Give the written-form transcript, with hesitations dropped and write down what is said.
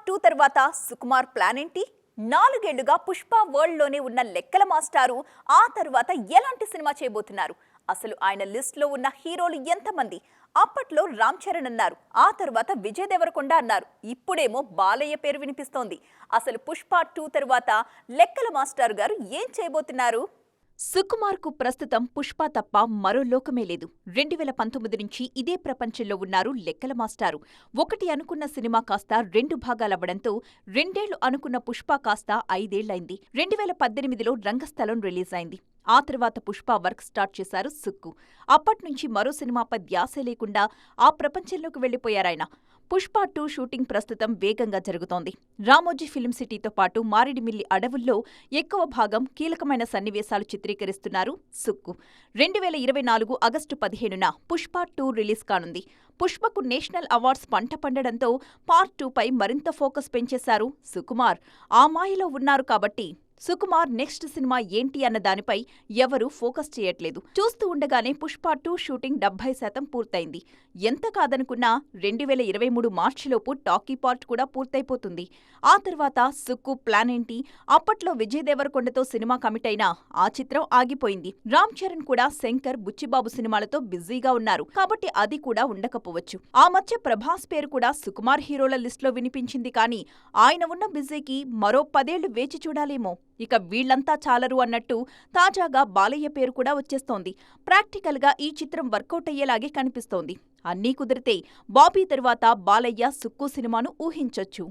2 తర్వాత సుకుమార్ ప్లాన్ ఏంటి? 4 ఏళ్లుగా పుష్ప వరల్డ్ లోనే ఉన్న లెక్కల మాస్టారు ఆ తర్వాత ఎలాంటి సినిమా చేయబోతున్నారు? అసలు ఆయన లిస్ట్ లో ఉన్న హీరోలు ఎంతమంది? అప్పట్లో రామ్ చరణ్ అన్నారు, ఆ తర్వాత విజయ్ దేవరకొండ అన్నారు, ఇప్పుడేమో బాలయ్య పేరు వినిపిస్తోంది. అసలు పుష్ప 2 తర్వాత లెక్కల మాస్టారు గారు ఏం చేయబోతున్నారు? సుకుమార్ కు ప్రస్తుతం పుష్ప తప్ప మరో లోకమే లేదు. 2019 నుంచి ఇదే ప్రపంచంలో ఉన్నారు లెక్కల మాస్టారు. ఒకటి అనుకున్న సినిమా కాస్త 2 భాగాలవ్వడంతో 2 ఏళ్లు అనుకున్న పుష్ప కాస్త 5 ఏళ్లైంది. 2018లో రంగస్థలం రిలీజ్ అయింది. ఆ తర్వాత పుష్ప వర్క్ స్టార్ట్ చేశారు సుక్కు. అప్పట్నుంచి మరో సినిమాపై ధ్యాసే లేకుండా ఆ ప్రపంచంలోకి వెళ్లిపోయారాయన. పుష్ప 2 షూటింగ్ ప్రస్తుతం వేగంగా జరుగుతోంది. రామోజీ ఫిల్మ్ సిటీతో పాటు మారేడుమిల్లి అడవుల్లో ఎక్కువ భాగం కీలకమైన సన్నివేశాలు చిత్రీకరిస్తున్నారు సుక్కు. 2024 ఆగస్టు 15న పుష్ప 2 రిలీజ్ కానుంది. పుష్పకు నేషనల్ అవార్డ్స్ పంట పండడంతో పార్ట్ 2 పై మరింత ఫోకస్ పెంచేశారు సుకుమార్. ఆ మాయలో ఉన్నారు కాబట్టి సుకుమార్ నెక్స్ట్ సినిమా ఏంటి అన్న దానిపై ఎవరూ ఫోకస్ చేయట్లేదు. చూస్తూ ఉండగానే పుష్ప 2 షూటింగ్ 70% పూర్తయింది. ఎంత కాదనుకున్నా 2023 మార్చిలోపు టాకీ పార్ట్ కూడా పూర్తయిపోతుంది. ఆ తర్వాత సుక్కు ప్లాన్ ఏంటి? అప్పట్లో విజయ్ దేవరకొండతో సినిమా కమిట్ అయినా ఆ చిత్రం ఆగిపోయింది. రామ్ చరణ్ కూడా శంకర్, బుచ్చిబాబు సినిమాలతో బిజీగా ఉన్నారు కాబట్టి అది కూడా ఉండకపోవచ్చు. ఆ మధ్య ప్రభాస్ పేరు కూడా సుకుమార్ హీరోల లిస్టులో వినిపించింది. కానీ ఆయన ఉన్న బిజీకి మరో 10 ఏళ్లు వేచి చూడాలేమో. ఇక వీళ్లంతా చాలరు అన్నట్టు తాజాగా బాలయ్య పేరు కూడా వచ్చేస్తోంది. ప్రాక్టికల్ గా ఈ చిత్రం వర్కౌట్ అయ్యేలాగే కనిపిస్తోంది. అన్నీ కుదిరితే బాబీ తరువాత బాలయ్య సుక్కు సినిమాను ఊహించొచ్చు.